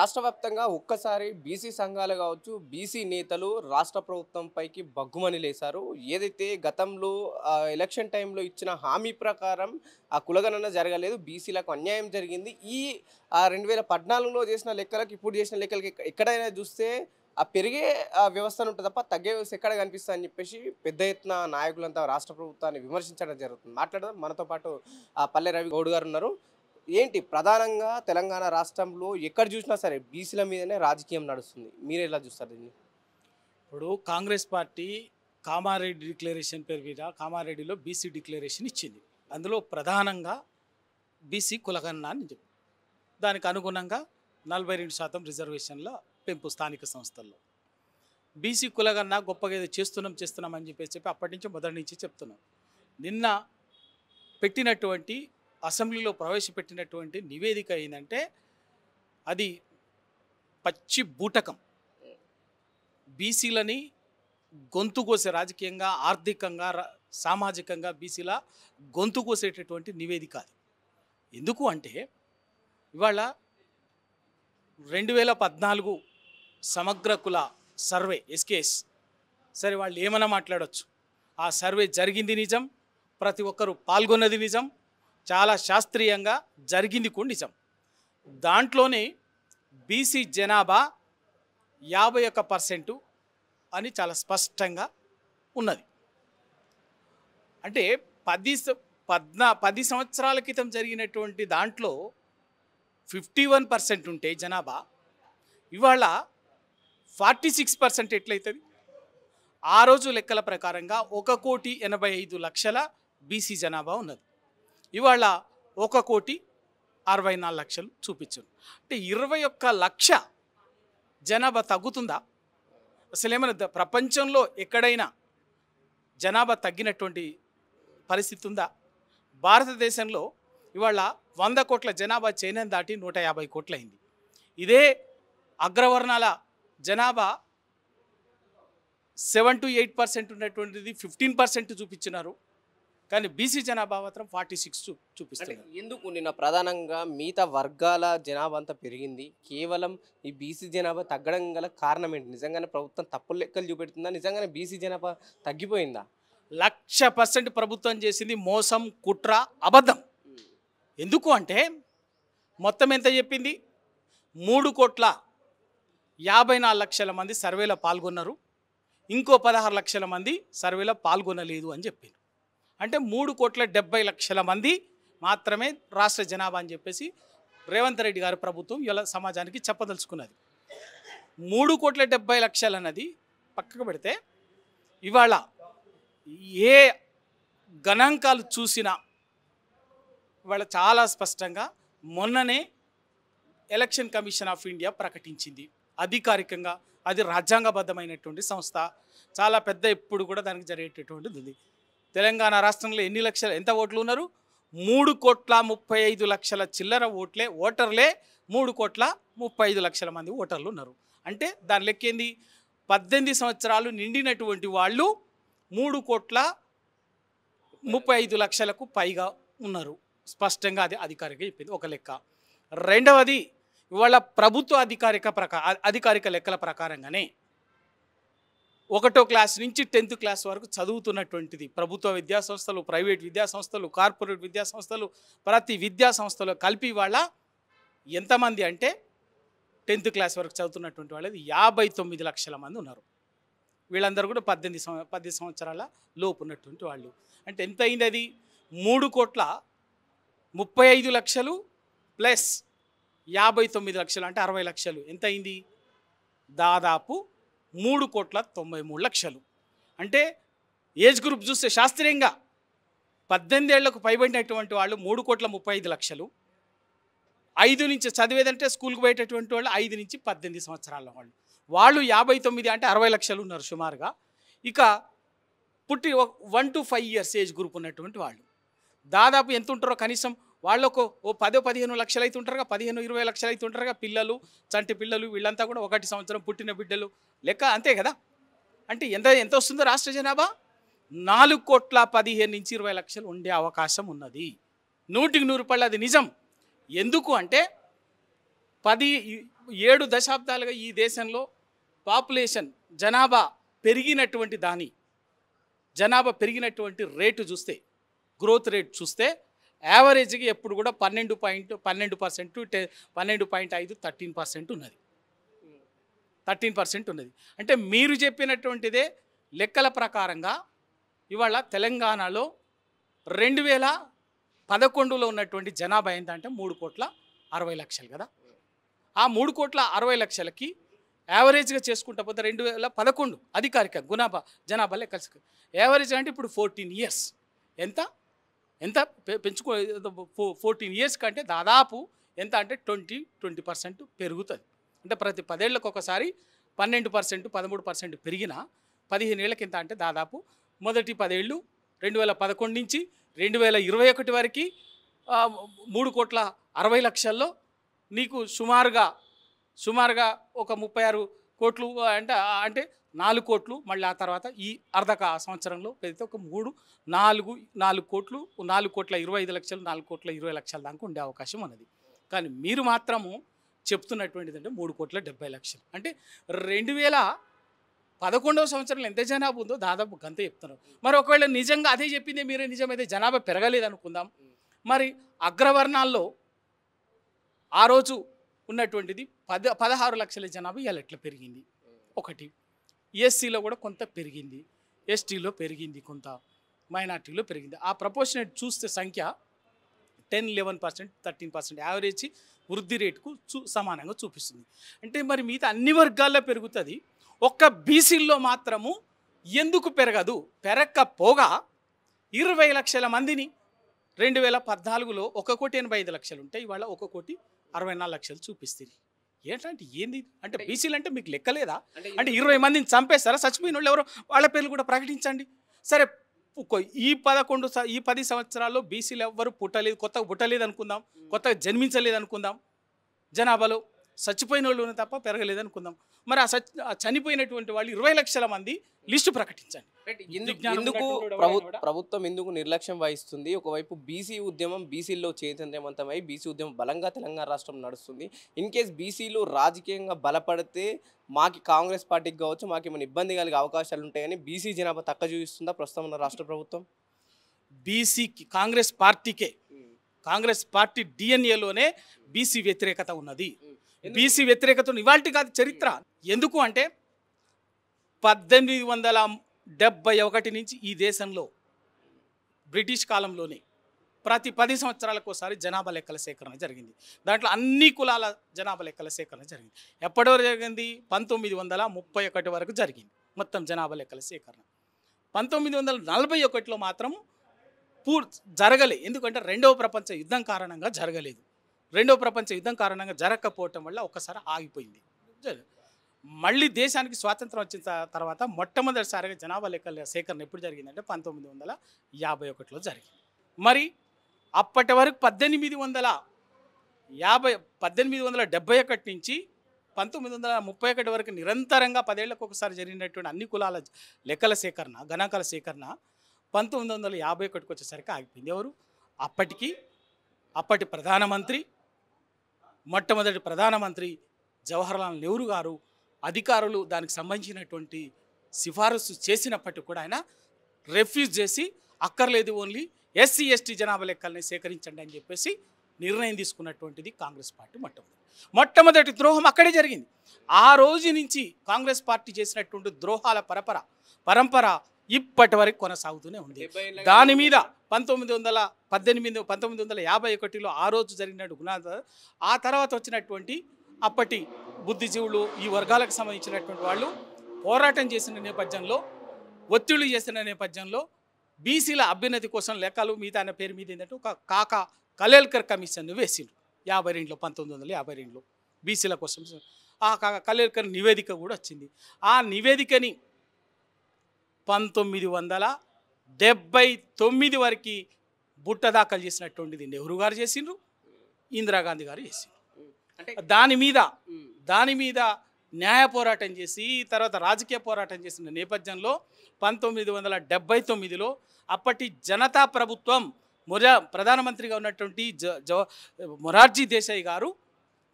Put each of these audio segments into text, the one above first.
రాష్ట్ర వ్యాప్తంగా ఒక్కసారి బీసీ సంఘాలు కావచ్చు, బీసీ నేతలు రాష్ట్ర ప్రభుత్వం పైకి బగ్గుమని లేసారు. ఏదైతే గతంలో ఎలక్షన్ టైంలో ఇచ్చిన హామీ ప్రకారం ఆ కులగణన జరగలేదు. బీసీలకు అన్యాయం జరిగింది. ఈ 2014లో చేసిన లెక్కలకి, ఇప్పుడు చేసిన లెక్కలకి ఎక్కడైనా చూస్తే ఆ పెరిగే వ్యవస్థను ఉంటది తప్ప తగ్గే వ్యవస్థ ఎక్కడ కనిపిస్తదని చెప్పేసి పెద్ద ఎత్తున నాయకులంతా రాష్ట్ర ప్రభుత్వాన్ని విమర్శించడం జరుగుతుంది. మాట్లాడదాం. మనతో పాటు పల్లె రవి గౌడ్ గారు ఉన్నారు. ఏంటి ప్రధానంగా తెలంగాణ రాష్ట్రంలో ఎక్కడ చూసినా సరే బీసీల మీదనే రాజకీయం నడుస్తుంది. మీరు ఎలా చూస్తారు దీన్ని? ఇప్పుడు కాంగ్రెస్ పార్టీ కామారెడ్డి డిక్లరేషన్ పేరు మీద కామారెడ్డిలో బీసీ డిక్లరేషన్ ఇచ్చింది. అందులో ప్రధానంగా బీసీ కులగణన అని చెప్పి దానికి అనుగుణంగా 42% రిజర్వేషన్ల పెంపు స్థానిక సంస్థల్లో. బీసీ కులగణన గొప్పగా ఏదో చేస్తున్నామని చెప్పి అప్పటి నుంచి మొదటి నుంచి చెప్తున్నాం. నిన్న పెట్టినటువంటి అసెంబ్లీలో ప్రవేశపెట్టినటువంటి నివేదిక ఏంటంటే అది పచ్చి బూటకం. బీసీలని గొంతు కోసే, రాజకీయంగా ఆర్థికంగా సామాజికంగా బీసీల గొంతు కోసేటటువంటి నివేదిక అది. ఎందుకు అంటే ఇవాళ 2014 సమగ్ర కుల సర్వే ఎస్కేఎస్, సరే వాళ్ళు ఏమైనా మాట్లాడవచ్చు, ఆ సర్వే జరిగింది నిజం, ప్రతి ఒక్కరూ పాల్గొన్నది నిజం, చాలా శాస్త్రీయంగా జరిగింది కూడా నిజం. దాంట్లోనే బీసీ జనాభా 51% అని చాలా స్పష్టంగా ఉన్నది. అంటే 10 సంవత్సరాల క్రితం జరిగినటువంటి దాంట్లో 51% ఉంటే జనాభా, ఇవాళ 46% ఎట్లయితుంది? ఆ రోజు లెక్కల ప్రకారంగా 1,85,00,000 బీసీ జనాభా ఉన్నది. ఇవాళ 1,64,00,000 చూపించారు. అంటే 21 లక్ష జనాభా తగ్గుతుందా? అసలు ఏమైనా ప్రపంచంలో ఎక్కడైనా జనాభా తగ్గినటువంటి పరిస్థితి ఉందా? భారతదేశంలో ఇవాళ 100 కోట్ల జనాభా చైనాను దాటి 150 కోట్లు అయింది. ఇదే అగ్రవర్ణాల జనాభా 7 to 8% ఉన్నటువంటిది 15% చూపించినారు. కానీ బీసీ జనాభా మాత్రం 46 చూపిస్తుంది. ఎందుకు నిన్న ప్రధానంగా మిగతా వర్గాల జనాభా అంతా పెరిగింది, కేవలం ఈ బీసీ జనాభా తగ్గడం గల కారణం ఏంటి? నిజంగానే ప్రభుత్వం తప్పులు లెక్కలు చూపెడుతుందా? నిజంగానే బీసీ జనాభా తగ్గిపోయిందా? 100% ప్రభుత్వం చేసింది మోసం, కుట్ర, అబద్ధం. ఎందుకు అంటే మొత్తం ఎంత చెప్పింది? 3,54,00,000 మంది సర్వేలో పాల్గొన్నారు, ఇంకో 16 లక్షల మంది సర్వేలో పాల్గొనలేదు అని చెప్పింది. అంటే 3,70,00,000 మంది మాత్రమే రాష్ట్ర జనాభా అని చెప్పేసి రేవంత్ రెడ్డి గారి ప్రభుత్వం ఇలా సమాజానికి చెప్పదలుచుకున్నది. 3,70,00,000 అన్నది పక్కకు పెడితే ఇవాళ ఏ గణాంకాలు చూసినా ఇవాళ చాలా స్పష్టంగా మొన్ననే ఎలక్షన్ కమిషన్ ఆఫ్ ఇండియా ప్రకటించింది అధికారికంగా. అది రాజ్యాంగబద్ధమైనటువంటి సంస్థ, చాలా పెద్ద, ఎప్పుడు కూడా దానికి జరిగేటటువంటిది ఉంది. తెలంగాణ రాష్ట్రంలో ఎంత ఓట్లు ఉన్నారు? 3,35,00,000 చిల్లర ఓటర్లే 3,35,00,000 మంది ఓటర్లు ఉన్నారు. అంటే దాని లెక్కేంది? 18 సంవత్సరాలు నిండినటువంటి వాళ్ళు 3,35,00,000కు పైగా ఉన్నారు. స్పష్టంగా అది అధికారికంగా చెప్పింది ఒక లెక్క. రెండవది, ఇవాళ ప్రభుత్వ అధికారిక లెక్కల ప్రకారంగానే 1వ క్లాస్ నుంచి 10th క్లాస్ వరకు చదువుతున్నటువంటిది ప్రభుత్వ విద్యాసంస్థలు, ప్రైవేట్ విద్యాసంస్థలు, కార్పొరేట్ విద్యాసంస్థలు, ప్రతి విద్యాసంస్థలో కలిపి వాళ్ళ ఎంతమంది అంటే 10th క్లాస్ వరకు చదువుతున్నటువంటి వాళ్ళది 59 లక్షల మంది ఉన్నారు. వీళ్ళందరూ కూడా 10 సంవత్సరాల లోపు ఉన్నటువంటి వాళ్ళు. అంటే ఎంత అయింది? అది 3,35,00,000 ప్లస్ 59 లక్షలు అంటే 60 లక్షలు. ఎంత అయింది? దాదాపు 3,93,00,000. అంటే ఏజ్ గ్రూప్ చూస్తే శాస్త్రీయంగా 18 ఏళ్లకు పైబడినటువంటి వాళ్ళు 3,35,00,000, 5 నుంచి చదివేదంటే స్కూల్కి పోయేటటువంటి వాళ్ళు 5 నుంచి 18 సంవత్సరాల వాళ్ళు 59 అంటే 60 లక్షలు ఉన్నారు సుమారుగా. ఇక పుట్టి 1 to 5 years ఏజ్ గ్రూప్ ఉన్నటువంటి వాళ్ళు దాదాపు ఎంత ఉంటారో కనీసం వాళ్ళకు 10-15 లక్షలు అయితే ఉంటారుగా, 15-20 లక్షలు అయితే ఉంటారుగా. పిల్లలు, చంటి పిల్లలు, వీళ్ళంతా కూడా 1 సంవత్సరం పుట్టిన బిడ్డలు లెక్క, అంతే కదా. అంటే ఎంత వస్తుందో రాష్ట్ర జనాభా? 4,15,00,000 నుంచి 20 లక్షలు ఉండే అవకాశం ఉన్నది. 100% అది నిజం. ఎందుకు అంటే 7 దశాబ్దాలుగా ఈ దేశంలో పాపులేషన్ జనాభా పెరిగినటువంటి రేటు చూస్తే, గ్రోత్ రేట్ చూస్తే యావరేజ్గా ఎప్పుడు కూడా 12% 12.5 13% ఉన్నది. 13% ఉన్నది. అంటే మీరు చెప్పినటువంటిదే లెక్కల ప్రకారంగా ఇవాళ తెలంగాణలో 2011లో ఉన్నటువంటి జనాభా ఏంటంటే 3,60,00,000 కదా. ఆ 3,60,00,000కి యావరేజ్గా చేసుకుంటా పోతే 2011 అధికారిక జనాభా లెక్కలు యావరేజ్ అంటే ఇప్పుడు 14 ఇయర్స్ ఎంత పెంచుకో 14 ఇయర్స్ కంటే దాదాపు ఎంత అంటే 20% పెరుగుతుంది. అంటే ప్రతి 10 ఏళ్ళకి ఒకసారి 12% 13% పెరిగిన 15 ఏళ్ళకి ఎంత అంటే దాదాపు మొదటి 10 ఏళ్ళు 2011 నుంచి 2021 వరకు 3,60,00,000లో నీకు సుమారుగా ఒక 36 కోట్లు అంటే 4 కోట్లు, మళ్ళీ ఆ తర్వాత ఈ సంవత్సరంలో పెడితే ఒక 4 కోట్లు 4,25,00,000 4,20,00,000 దాకా ఉండే అవకాశం ఉన్నది. కానీ మీరు మాత్రము చెప్తున్నటువంటిది అంటే 3,70,00,000 అంటే 2011వ సంవత్సరంలో ఎంత జనాభా ఉందో దాదాపు గంత చెప్తున్నారు. మరి ఒకవేళ నిజంగా అదే చెప్పిందే మీరే నిజమైతే జనాభా పెరగలేదు అనుకుందాం, మరి అగ్రవర్ణాల్లో ఆ రోజు ఉన్నటువంటిది 16 లక్షల జనాభా ఇవాళ ఎట్లా పెరిగింది? ఒకటి ఎస్సీలో కూడా కొంత పెరిగింది, ఎస్టీలో పెరిగింది, కొంత మైనార్టీలో పెరిగింది. ఆ ప్రపోర్షనేట్ చూస్తే సంఖ్య 10, 11%, 13% యావరేజ్ వృద్ధి రేటుకు సమానంగా చూపిస్తుంది. అంటే మరి మిగతా అన్ని వర్గాల్లో పెరుగుతుంది, ఒక్క బీసీల్లో మాత్రము ఎందుకు పెరగదు? పెరగకపోగా 20 లక్షల మందిని 2014లో 1,85,00,000 ఉంటే ఇవాళ 1,64,00,000 చూపిస్తుంది. ఏంటంటే ఏంది అంటే బీసీలు అంటే మీకు లెక్కలేదా? అంటే 20 మందిని చంపేస్తారా? చచ్చిపోయిన వాళ్ళు ఎవరో వాళ్ళ పేర్లు కూడా ప్రకటించండి. సరే, ఈ 10 సంవత్సరాల్లో బీసీలు ఎవ్వరు కొత్తగా పుట్టలేదు అనుకుందాం, కొత్తగా జన్మించలేదు అనుకుందాం, జనాభాలో చచ్చిపోయిన వాళ్ళు తప్ప పెరగలేదు అనుకుందాం. మరి ఆ చనిపోయినటువంటి వాళ్ళు 20 లక్షల మంది లిస్టు ప్రకటించండి. ప్రభుత్వం ఎందుకు నిర్లక్ష్యం వహిస్తుంది? ఒకవైపు బీసీ ఉద్యమం బీసీల్లో చైతన్యవంతమై బీసీ ఉద్యమం బలంగా తెలంగాణ రాష్ట్రం నడుస్తుంది. ఇన్ కేస్ బీసీలు రాజకీయంగా బలపడితే మాకు కాంగ్రెస్ పార్టీకి కావచ్చు మాకు ఏమైనా ఇబ్బంది కలిగే అవకాశాలు ఉంటాయని బీసీ జనాభా తక్కువ చూపిస్తుందా ప్రస్తుతం ఉన్న రాష్ట్ర ప్రభుత్వం? బీసీకి కాంగ్రెస్ పార్టీ డిఎన్ఏలోనే బీసీ వ్యతిరేకత ఉన్నది. బీసీ వ్యతిరేకత ఇవాల్టి కాదు చరిత్ర. ఎందుకు అంటే 1871 నుంచి ఈ దేశంలో బ్రిటిష్ కాలంలోనే ప్రతి 10 సంవత్సరాలకు ఒకసారి జనాభా లెక్కల సేకరణ జరిగింది. దాంట్లో అన్ని కులాల జనాభా లెక్కల సేకరణ జరిగింది. ఎప్పటి వరకు జరిగింది? 1931 వరకు జరిగింది మొత్తం జనాభా లెక్కల సేకరణ. 1941లో మాత్రం జరగలేదు. ఎందుకంటే రెండవ ప్రపంచ యుద్ధం కారణంగా జరగలేదు. రెండవ ప్రపంచ యుద్ధం కారణంగా జరగకపోవటం వల్ల ఒకసారి ఆగిపోయింది. మళ్ళీ దేశానికి స్వాతంత్రం వచ్చిన తర్వాత మొట్టమొదటిసారిగా జనాభా లెక్కల సేకరణ ఎప్పుడు జరిగిందంటే 1951లో జరిగింది. మరి అప్పటి వరకు 1871 నుంచి 1931 వరకు నిరంతరంగా 10 ఏళ్లకు ఒకసారి జరిగినటువంటి అన్ని కులాల లెక్కల సేకరణ, గణాంకాల సేకరణ 1951కి వచ్చేసరికి ఆగిపోయింది. ఎవరు? అప్పటి మొట్టమొదటి ప్రధానమంత్రి జవహర్లాల్ నెహ్రూ గారు, అధికారులు దానికి సంబంధించినటువంటి సిఫారసు చేసినప్పటికీ కూడా ఆయన రిఫ్యూజ్ చేసి అక్కర్లేదు, ఓన్లీ ఎస్సీ ఎస్టీ జనాభా లెక్కల్ని సేకరించండి అని చెప్పేసి నిర్ణయం తీసుకున్నటువంటిది కాంగ్రెస్ పార్టీ. మొట్టమొదటి ద్రోహం అక్కడే జరిగింది. ఆ రోజు నుంచి కాంగ్రెస్ పార్టీ చేసినటువంటి ద్రోహాల పరంపర ఇప్పటి వరకు కొనసాగుతూనే ఉంది. దాని మీద 1951లో ఆ రోజు జరిగినట్టు ఆ తర్వాత వచ్చినటువంటి అప్పటి బుద్ధిజీవులు, ఈ వర్గాలకు సంబంధించినటువంటి వాళ్ళు పోరాటం చేసిన నేపథ్యంలో, ఒత్తిళ్లు చేసిన నేపథ్యంలో బీసీల అభ్యున్నతి కోసం లెక్కలు మిగతా ఆయన పేరు మీద ఏంటంటే ఒక కలేల్కర్ కమిషన్ వేసిండ్రు 1952లో బీసీల కోసం. ఆ కలేల్కర్ నివేదిక కూడా వచ్చింది. ఆ నివేదికని 1979 వరకు బుట్ట దాఖలు చేసినటువంటిది నెహ్రూ గారు చేసిండ్రు, ఇందిరాగాంధీ గారు చేసిండ్రు. దాని మీద న్యాయ పోరాటం చేసి తర్వాత రాజకీయ పోరాటం చేసిన నేపథ్యంలో 1979లో అప్పటి జనతా ప్రభుత్వం ప్రధానమంత్రిగా ఉన్నటువంటి మొరార్జీ దేశాయ్ గారు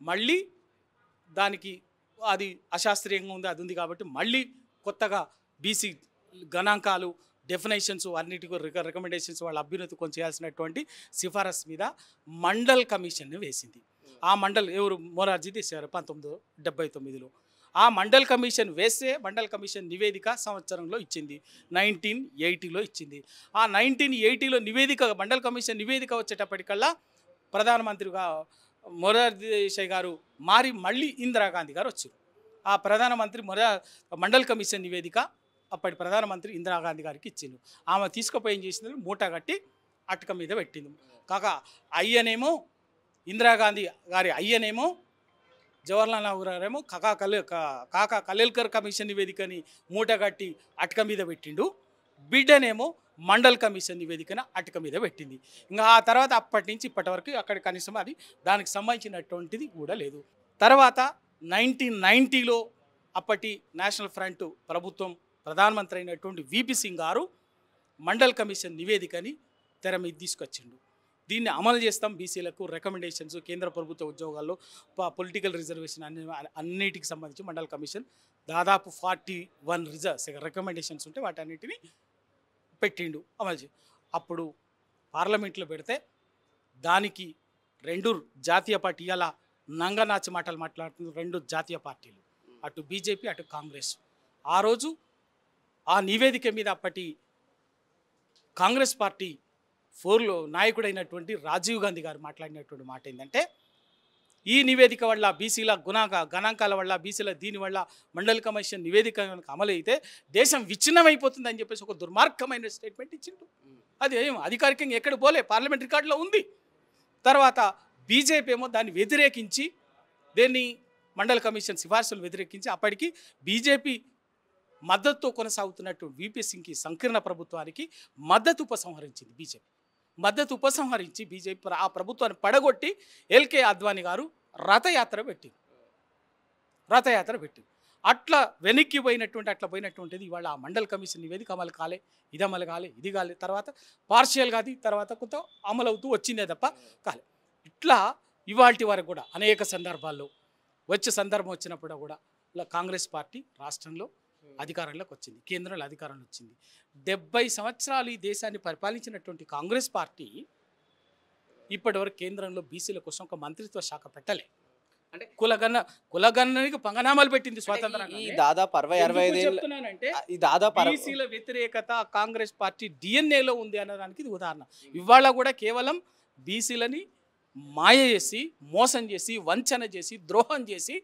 మళ్ళీ దానికి అది అశాస్త్రీయంగా ఉంది, అది ఉంది కాబట్టి మళ్ళీ కొత్తగా బీసీ గణాంకాలు డెఫినేషన్స్ అన్నిటికీ రికమెండేషన్స్ వాళ్ళ అభ్యున్నతి కొంచెం చేయాల్సినటువంటి సిఫారసు మీద మండల్ కమిషన్ని వేసింది. ఆ మండల్ ఎవరు మొరార్జీ తీశారు 1979లో. ఆ మండల్ కమిషన్ వేస్తే మండల్ కమిషన్ నివేదిక సంవత్సరంలో ఇచ్చింది, 1980లో ఇచ్చింది. ఆ 1980లో నివేదిక మండల్ కమిషన్ నివేదిక వచ్చేటప్పటికల్లా ప్రధానమంత్రిగా మొరార్జీ దేశాయ్ గారు మారి మళ్ళీ ఇందిరాగాంధీ గారు వచ్చారు. ఆ ప్రధానమంత్రి మండల్ కమిషన్ నివేదిక అప్పటి ప్రధానమంత్రి ఇందిరాగాంధీ గారికి ఇచ్చిండు. ఆమె తీసుకుపోయి ఏం చేసింది, మూట కట్టి అటక మీద పెట్టింది. కాక అయ్యనేమో ఇందిరాగాంధీ గారి అయ్యనేమో జవహర్లాల్ నెహ్రూ గారేమో కాకా కలేల్కర్ కమిషన్ నివేదికని మూట కట్టి అటక మీద పెట్టిండు. బిడ్డనేమో మండల్ కమిషన్ నివేదికను అటక మీద పెట్టింది. ఇంకా ఆ తర్వాత అప్పటి నుంచి ఇప్పటి వరకు అక్కడ కనీసం అది దానికి సంబంధించినటువంటిది కూడా లేదు. తర్వాత 1990లో అప్పటి నేషనల్ ఫ్రంట్ ప్రభుత్వం ప్రధానమంత్రి అయినటువంటి విపి సింగ్ గారు మండల్ కమిషన్ నివేదికని తెర మీద తీసుకొచ్చిండు. దీన్ని అమలు చేస్తాం, బీసీలకు రికమెండేషన్స్, కేంద్ర ప్రభుత్వ ఉద్యోగాల్లో పొలిటికల్ రిజర్వేషన్ అన్నిటికి సంబంధించి మండల్ కమిషన్ దాదాపు 41 రికమెండేషన్స్ ఉంటే వాటన్నిటిని పెట్టిండు అమలు. అప్పుడు పార్లమెంట్లో పెడితే దానికి 2 జాతీయ పార్టీ ఇలా నంగనాచి మాటలు మాట్లాడుతున్న 2 జాతీయ పార్టీలు, అటు బీజేపీ అటు కాంగ్రెస్. ఆ రోజు ఆ నివేదిక మీద అప్పటి కాంగ్రెస్ పార్టీ 4లో నాయకుడైనటువంటి రాజీవ్ గాంధీ గారు మాట్లాడినటువంటి మాట ఏంటంటే, ఈ నివేదిక వల్ల బీసీల గణాంకాల వల్ల బీసీల దీనివల్ల మండల్ కమిషన్ నివేదిక కనుక అమలు అయితే దేశం విచ్ఛిన్నమైపోతుందని చెప్పేసి ఒక దుర్మార్గమైన స్టేట్మెంట్ ఇచ్చిండు. అది ఏం అధికారికంగా ఎక్కడ పోలే, పార్లమెంట్ రికార్డులో ఉంది. తర్వాత బీజేపీ ఏమో దాన్ని వ్యతిరేకించి దేన్ని మండల్ కమిషన్ సిఫార్సులు వ్యతిరేకించి అప్పటికి బీజేపీ మద్దతుతో కొనసాగుతున్నట్టు విపి సింగ్కి సంకీర్ణ ప్రభుత్వానికి మద్దతు ఉపసంహరించింది. బీజేపీ మద్దతు ఉపసంహరించి బీజేపీ ఆ ప్రభుత్వాన్ని పడగొట్టి ఎల్కే అద్వానీ గారు రథయాత్ర పెట్టింది. అట్లా వెనక్కి పోయినటువంటిది ఇవాళ ఆ మండల్ కమిషన్ నివేదిక అమలు కాలే, ఇది అమలు కాలే, ఇది కాలే, తర్వాత పార్షియల్ కాదు, తర్వాత కొంత అమలు అవుతూ వచ్చిందే తప్ప కాలే. ఇట్లా ఇవాల్టి వరకు కూడా అనేక సందర్భాల్లో సందర్భం వచ్చినప్పుడు కూడా ఇలా కాంగ్రెస్ పార్టీ రాష్ట్రంలో అధికారంలోకి వచ్చింది, కేంద్రంలో అధికారంలో వచ్చింది. 70 సంవత్సరాలు ఈ దేశాన్ని పరిపాలించినటువంటి కాంగ్రెస్ పార్టీ ఇప్పటివరకు కేంద్రంలో బీసీల కోసం ఒక మంత్రిత్వ శాఖ పెట్టలే. అంటే కులగణనకి పంగనామాలు పెట్టింది స్వాతంత్రం. దాదాపు 60-65 చెప్తున్నానంటే బీసీల వ్యతిరేకత కాంగ్రెస్ పార్టీ డిఎన్ఏలో ఉంది అనడానికి ఇది ఉదాహరణ. ఇవాళ కూడా కేవలం బీసీలని మాయ చేసి, మోసం చేసి, వంచన చేసి, ద్రోహం చేసి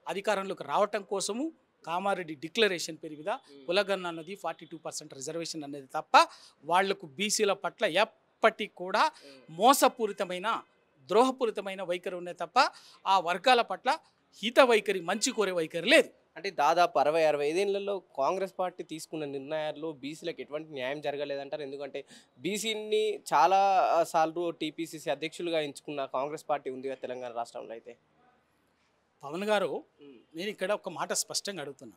అధికారంలోకి రావటం కోసము కామారెడ్డి డిక్లరేషన్ పేరు మీద కులగణన అన్నది 42% రిజర్వేషన్ అనేది తప్ప వాళ్లకు బీసీల పట్ల ఎప్పటికీ కూడా మోసపూరితమైన ద్రోహపూరితమైన వైఖరి ఉన్నాయి తప్ప ఆ వర్గాల పట్ల హిత వైఖరి, మంచి కోరే వైఖరి లేదు. అంటే దాదాపు 60-65 ఏళ్లలో కాంగ్రెస్ పార్టీ తీసుకున్న నిర్ణయాల్లో బీసీలకు ఎటువంటి న్యాయం జరగలేదంటారు. ఎందుకంటే బీసీని చాలా సార్లు టీపీసీసీ అధ్యక్షులుగా ఎంచుకున్న కాంగ్రెస్ పార్టీ ఉంది తెలంగాణ రాష్ట్రంలో. అయితే పవన్ గారు, నేను ఇక్కడ ఒక మాట స్పష్టంగా అడుగుతున్నా,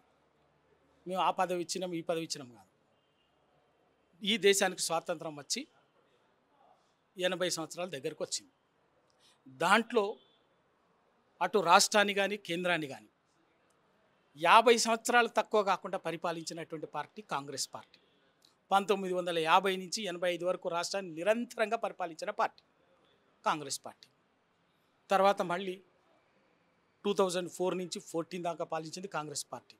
మేము ఆ పదవి ఇచ్చినాం ఈ పదవి ఇచ్చినాం కాదు. ఈ దేశానికి స్వాతంత్రం వచ్చి 80 సంవత్సరాల దగ్గరకు వచ్చింది. దాంట్లో అటు రాష్ట్రాన్ని కానీ కేంద్రాన్ని కానీ 50 సంవత్సరాలు తక్కువ కాకుండా పరిపాలించినటువంటి పార్టీ కాంగ్రెస్ పార్టీ. 1950 నుంచి 85 వరకు రాష్ట్రాన్ని నిరంతరంగా పరిపాలించిన పార్టీ కాంగ్రెస్ పార్టీ. తర్వాత మళ్ళీ 2004 నుంచి 14 దాకా పాలించింది కాంగ్రెస్ పార్టీ.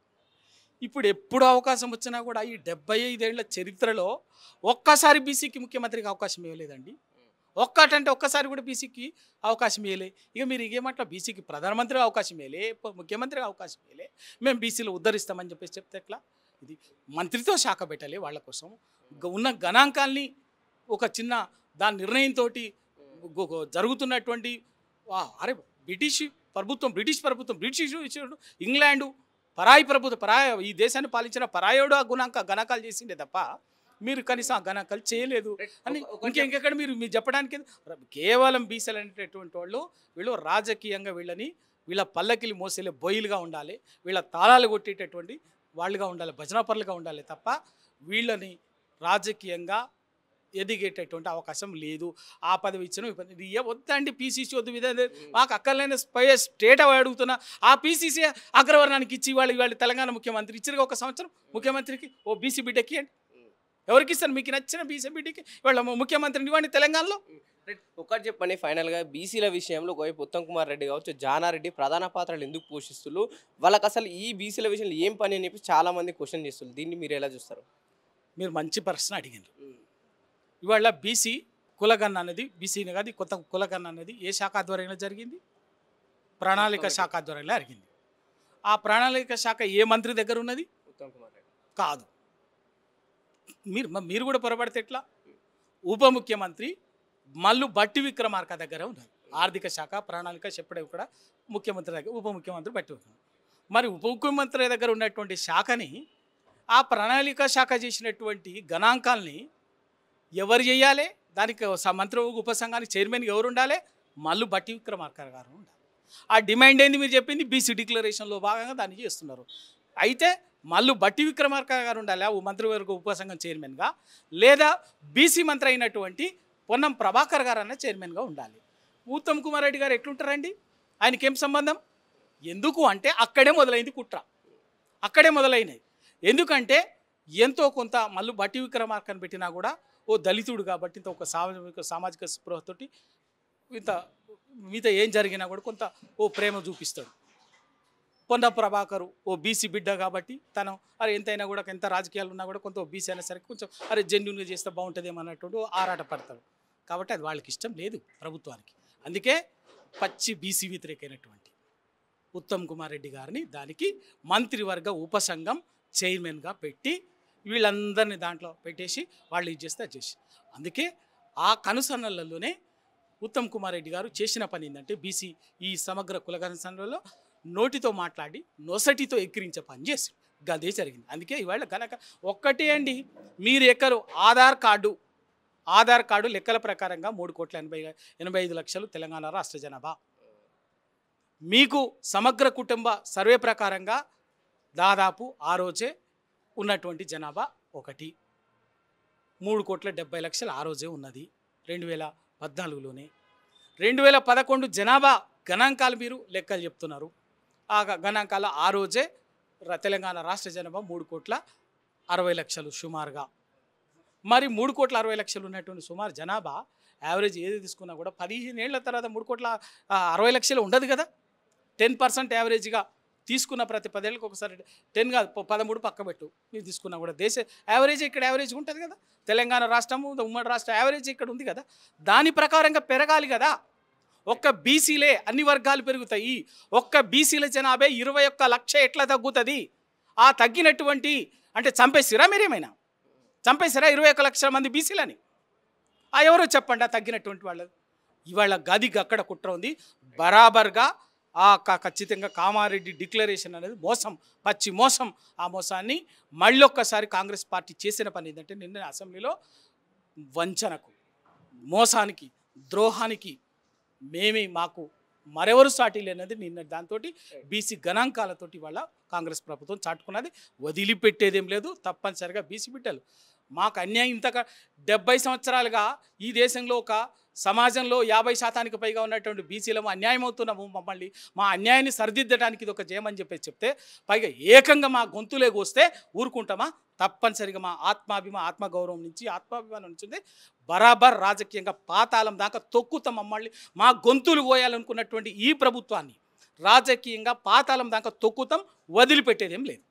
ఇప్పుడు ఎప్పుడు అవకాశం వచ్చినా కూడా ఈ 75 ఏళ్ల చరిత్రలో ఒక్కసారి బీసీకి ముఖ్యమంత్రికి అవకాశం ఇవ్వలేదండి. ఒక్కసారి కూడా బీసీకి అవకాశం ఇవ్వలే. ఇక మీరు ఇకేమట్లా బీసీకి ప్రధానమంత్రిగా అవకాశం ఇవ్వలే, ముఖ్యమంత్రిగా అవకాశం ఇవ్వలే, మేము బీసీలో ఉద్ధరిస్తామని చెప్పేసి చెప్తే ఎట్లా? ఇది మంత్రిత్వ శాఖ పెట్టాలి వాళ్ళ కోసం. ఉన్న గణాంకాల్ని ఒక చిన్న దాని నిర్ణయంతో జరుగుతున్నటువంటి అరే బ్రిటిష్ ప్రభుత్వం ఇంగ్లాండు ఈ దేశాన్ని పాలించిన పరాయోడు ఆ గణాంకాలు చేసిండే తప్ప మీరు కనీసం ఆ గణాంకాలు చేయలేదు అని ఇంకెక్కడ మీరు చెప్పడానికి కేవలం బీసీలు అనేటటువంటి వాళ్ళు వీళ్ళు రాజకీయంగా వీళ్ళ పల్లకిలు మోసేలే బొయ్యిలుగా ఉండాలి, వీళ్ళ తాళాలు కొట్టేటటువంటి వాళ్ళుగా ఉండాలి, భజనాపరులుగా ఉండాలి తప్ప వీళ్ళని రాజకీయంగా ఎదిగేటటువంటి అవకాశం లేదు. ఆ పదవి ఇచ్చిన వద్దండి, పీసీసీ వద్దు, విధానం మాకు అక్కర్లేని స్టేట్ అడుగుతున్నా. ఆ పీసీసీ అగ్రవర్ణానికి ఇచ్చి వాళ్ళు తెలంగాణ ముఖ్యమంత్రి ఇచ్చారు ఒక సంవత్సరం, ముఖ్యమంత్రికి ఓ బీసీ బిడ్డకి అండి. ఎవరికి ఇస్తారు? మీకు నచ్చిన బీసీ బిడ్డకి వాళ్ళ ముఖ్యమంత్రిని ఇవ్వండి తెలంగాణలో. ఒకటి చెప్పండి ఫైనల్గా, బీసీల విషయంలో ఒకవైపు ఉత్తమ్ కుమార్ రెడ్డి కావచ్చు, జానారెడ్డి ప్రధాన పాత్రలు ఎందుకు పోషిస్తున్నారు? వాళ్ళకి అసలు ఈ బీసీల విషయంలో ఏం పని అని చెప్పి చాలామంది క్వశ్చన్ చేస్తున్నారు. దీన్ని మీరు ఎలా చూస్తారు? మీరు మంచి ప్రశ్న అడిగారు. ఇవాళ బీసీ కులగన్న అనేది, బీసీని కాదు కొత్త కులగన్న అనేది ఏ శాఖ ఆధ్వర్యంలో జరిగింది? ప్రణాళిక శాఖ ఆధ్వర్యంలో జరిగింది. ఆ ప్రణాళిక శాఖ ఏ మంత్రి దగ్గర ఉన్నది? ఉత్తమ్ కుమార్ రెడ్డి కాదు. మీరు కూడా పొరపడితే ఎట్లా? ఉప ముఖ్యమంత్రి మల్లు బట్టి విక్రమార్క దగ్గర ఉన్నది ఆర్థిక శాఖ, ప్రణాళిక చెప్పడం కూడా ముఖ్యమంత్రి దగ్గర, ఉప ముఖ్యమంత్రి బట్టి విక్రమార్క. మరి ఉప ముఖ్యమంత్రి దగ్గర ఉన్నటువంటి శాఖని, ఆ ప్రణాళిక శాఖ చేసినటువంటి గణాంకాల్ని ఎవరు చేయాలి? దానికి మంత్రి ఉపసంఘానికి చైర్మన్ ఎవరు ఉండాలి? మల్లు బట్టి విక్రమార్క గారు ఉండాలి. ఆ డిమాండ్ ఏంది? మీరు చెప్పింది బీసీ డిక్లరేషన్లో భాగంగా దాన్ని చేస్తున్నారు. అయితే మల్లు బట్టి విక్రమార్క గారు ఉండాలి ఆ మంత్రివర్గ ఉపసంఘం చైర్మన్గా, లేదా బీసీ మంత్రి అయినటువంటి పొన్నం ప్రభాకర్ గారు అన్న చైర్మన్గా ఉండాలి. ఉత్తమ్ కుమార్ రెడ్డి గారు ఎట్లుంటారండి? ఆయనకేం సంబంధం? ఎందుకు అంటే అక్కడే మొదలైంది కుట్ర, అక్కడే మొదలైనది. ఎందుకంటే ఎంతో కొంత మల్లు బట్టి విక్రమార్కను పెట్టినా కూడా ఓ దళితుడు కాబట్టి ఇంత ఒక సామాజిక స్పృహతోటి ఇంత మిగతా ఏం జరిగినా కూడా కొంత ఓ ప్రేమ చూపిస్తాడు. పొన్న ప్రభాకరు ఓ బీసీ బిడ్డ కాబట్టి తను ఎంతైనా కూడా ఎంత రాజకీయాలు ఉన్నా కూడా కొంత బీసీ అయినా సరే కొంచెం జెన్యున్గా చేస్తే బాగుంటుందేమో అన్నట్టు ఆరాట పడతాడు. కాబట్టి అది వాళ్ళకి ఇష్టం లేదు ప్రభుత్వానికి. అందుకే పచ్చి బీసీ వ్యతిరేకమైనటువంటి ఉత్తమ్ కుమార్ రెడ్డి గారిని దానికి మంత్రివర్గ ఉపసంఘం చైర్మన్గా పెట్టి వీళ్ళందరినీ దాంట్లో పెట్టేసి వాళ్ళు ఇది చేస్తే అది చేసి, అందుకే ఆ కనుసన్నలలోనే ఉత్తమ్ కుమార్ రెడ్డి గారు చేసిన పని ఏంటంటే బీసీ ఈ సమగ్ర కుల కనుసన్నలలో నోటితో మాట్లాడి నొసటితో ఎక్కిరించే పని చేసి అదే జరిగింది. అందుకే ఇవాళ కనుక ఒక్కటే అండి, మీరు ఎక్కరు ఆధార్ కార్డు లెక్కల ప్రకారంగా 3,85,00,000 తెలంగాణ రాష్ట్ర జనాభా. మీకు సమగ్ర కుటుంబ సర్వే ప్రకారంగా దాదాపు ఆ రోజే ఉన్నటువంటి జనాభా 3,70,00,000 ఆ రోజే ఉన్నది 2014లోనే. 2011 జనాభా గణాంకాలు మీరు లెక్కలు చెప్తున్నారు. ఆ గణాంకాల ఆ రోజే తెలంగాణ రాష్ట్ర జనాభా 3,60,00,000 సుమారుగా. మరి 3,60,00,000 ఉన్నటువంటి సుమారు జనాభా యావరేజ్ ఏది తీసుకున్నా కూడా 15 ఏళ్ల తర్వాత 3,60,00,000 ఉండదు కదా. 10% యావరేజ్గా తీసుకున్న ప్రతి 10 ఏళ్ళకి ఒకసారి 10 కాదు 13 పక్క పెట్టు మీరు తీసుకున్నా కూడా దేశ యావరేజ్ ఇక్కడ యావరేజ్గా ఉంటుంది కదా. తెలంగాణ రాష్ట్రము ఉమ్మడి రాష్ట్ర యావరేజ్ ఇక్కడ ఉంది కదా. దాని ప్రకారంగా పెరగాలి కదా. ఒక్క బీసీలే అన్ని వర్గాలు పెరుగుతాయి. ఒక్క బీసీల జనాభా 21 లక్ష ఎట్లా తగ్గుతుంది? ఆ తగ్గినటువంటి అంటే చంపేసిరా మీరేమైనా? చంపేసిరా 21 లక్షల మంది బీసీలని? ఎవరో చెప్పండి ఆ తగ్గినటువంటి వాళ్ళు. ఇవాళ గదికి అక్కడ కుట్ర ఉంది. బరాబర్గా ఖచ్చితంగా కామారెడ్డి డిక్లరేషన్ అనేది మోసం, పచ్చి మోసం. ఆ మోసాన్ని మళ్ళొక్కసారి కాంగ్రెస్ పార్టీ చేసిన పని ఏంటంటే నిన్న అసెంబ్లీలో వంచనకు, మోసానికి, ద్రోహానికి మాకు మరెవరు సాటి లేనది నిన్న దాంతో బీసీ గణాంకాలతోటి వాళ్ళ కాంగ్రెస్ ప్రభుత్వం చాటుకున్నది. వదిలిపెట్టేదేం లేదు. తప్పనిసరిగా బీసీ బిడ్డలు మాకు అన్యాయం ఇంతగా 70 సంవత్సరాలుగా ఈ దేశంలో ఒక సమాజంలో 50% పైగా ఉన్నటువంటి బీసీలము అన్యాయం అవుతున్నాము. మమ్మల్ని మా అన్యాయాన్ని సరిదిద్దడానికి ఇది ఒక జయమని చెప్తే పైగా ఏకంగా మా గొంతులే కోస్తే ఊరుకుంటామా? తప్పనిసరిగా మా ఆత్మగౌరవం నుంచి ఆత్మాభిమానం నుంచి బరాబర్ రాజకీయంగా పాతాళం దాకా తొక్కుతాం. మమ్మల్ని మా గొంతులు కోయాలనుకున్నటువంటి ఈ ప్రభుత్వాన్ని రాజకీయంగా పాతాళం దాకా తొక్కుతాం. వదిలిపెట్టేదేం లేదు.